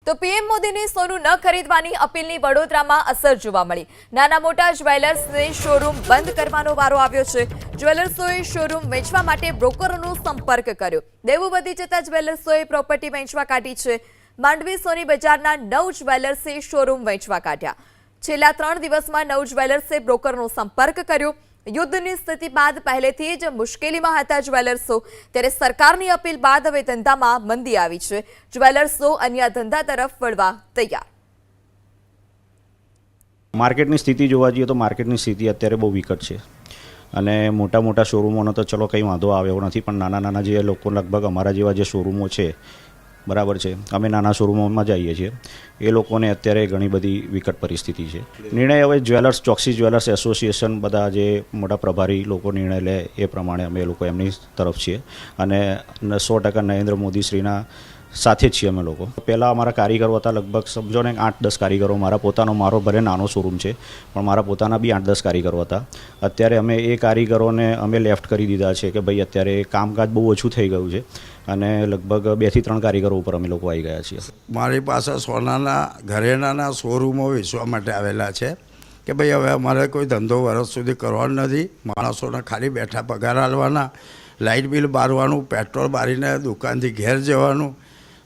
તો પીએમ મોદીની સોનું ન ખરીદવાની અપીલની વડોદરામાં અસર જોવા મળી। નાના મોટા જ્વેલર્સને શોરૂમ બંધ કરવાનો વારો આવ્યો છે। જ્વેલર્સોએ શોરૂમ વેચવા માટે બ્રોકરોનો સંપર્ક કર્યો। દેવું વધી જતા જ્વેલર્સોએ પ્રોપર્ટી વેચવા કાઢી છે। માંડવી સોની બજારના 9 જ્વેલર્સે શોરૂમ વેચવા કાઢ્યા। છેલ્લા 3 દિવસમાં 9 જ્વેલર્સે બ્રોકરનો સંપર્ક કર્યો। યુદ્ધની સ્થિતિ બાદ પહેલેથી જ મુશ્કેલીમાં હતા જ્વેલર્સો, ત્યારે સરકારની અપીલ બાદ હવે ધંધામાં મંદી આવી છે। જ્વેલર્સો અન્ય ધંધા તરફ વળવા તૈયાર। માર્કેટની સ્થિતિ જોવા જઈએ તો માર્કેટની સ્થિતિ અત્યારે બહુ વિકટ છે અને મોટા મોટા શોરૂમોનો તો ચલો કંઈ વાંધો આવે એવો નથી, પણ નાના નાના જે લોકો લગભગ અમારા જેવા જે શોરૂમો છે, બરાબર છે, અમે નાના શોરૂમોમાં જઈએ છીએ, એ લોકોને અત્યારે ઘણી બધી વિકટ પરિસ્થિતિ છે। નિર્ણય હવે જ્વેલર્સ, ચોકસી જ્વેલર્સ એસોસિએશન, બધા જે મોટા પ્રભારી લોકો નિર્ણય લે એ પ્રમાણે અમે લોકો એમની તરફ છીએ અને 100% નરેન્દ્ર મોદી શ્રીના સાથે જ છીએ અમે લોકો। પહેલાં અમારા કારીગરો હતા, લગભગ સમજો ને 8-10 કારીગરો, મારો ભલે નાનો શોરૂમ છે પણ મારા પોતાના બી 8-10 કારીગરો હતા। અત્યારે અમે એ કારીગરોને અમે લેફ્ટ કરી દીધા છે કે ભાઈ અત્યારે કામકાજ બહુ ઓછું થઈ ગયું છે અને લગભગ 2 થી 3 કારીગરો ઉપર અમે લોકો આવી ગયા છીએ। મારી પાસે સોનાના ઘરેણાના શોરૂમો વેચવા માટે આવેલા છે કે ભાઈ હવે અમારે કોઈ ધંધો વર્ષ સુધી કરવાનો નથી, માણસોને ખાલી બેઠા પગાર આલવાના, લાઇટ બિલ બારવાનું, પેટ્રોલ બારીને દુકાનથી ઘેર જવાનું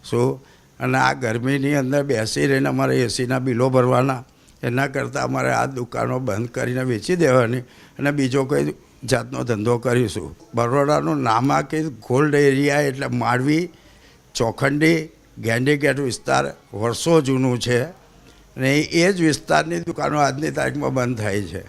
શું, અને આ ગરમીની અંદર બેસી રહીને અમારે એસીના બિલો ભરવાના। એના કરતાં અમારે આ દુકાનો બંધ કરીને વેચી દેવાની અને બીજો કોઈ જાતનો ધંધો કરીશું। બરોડાનું નામાંકિત ગોલ્ડ એરિયા એટલે માંડવી, ચોખંડી, ગેન્ડીગેટ વિસ્તાર વર્ષો જૂનું છે અને એ જ વિસ્તારની દુકાનો આજની તારીખમાં બંધ થાય છે।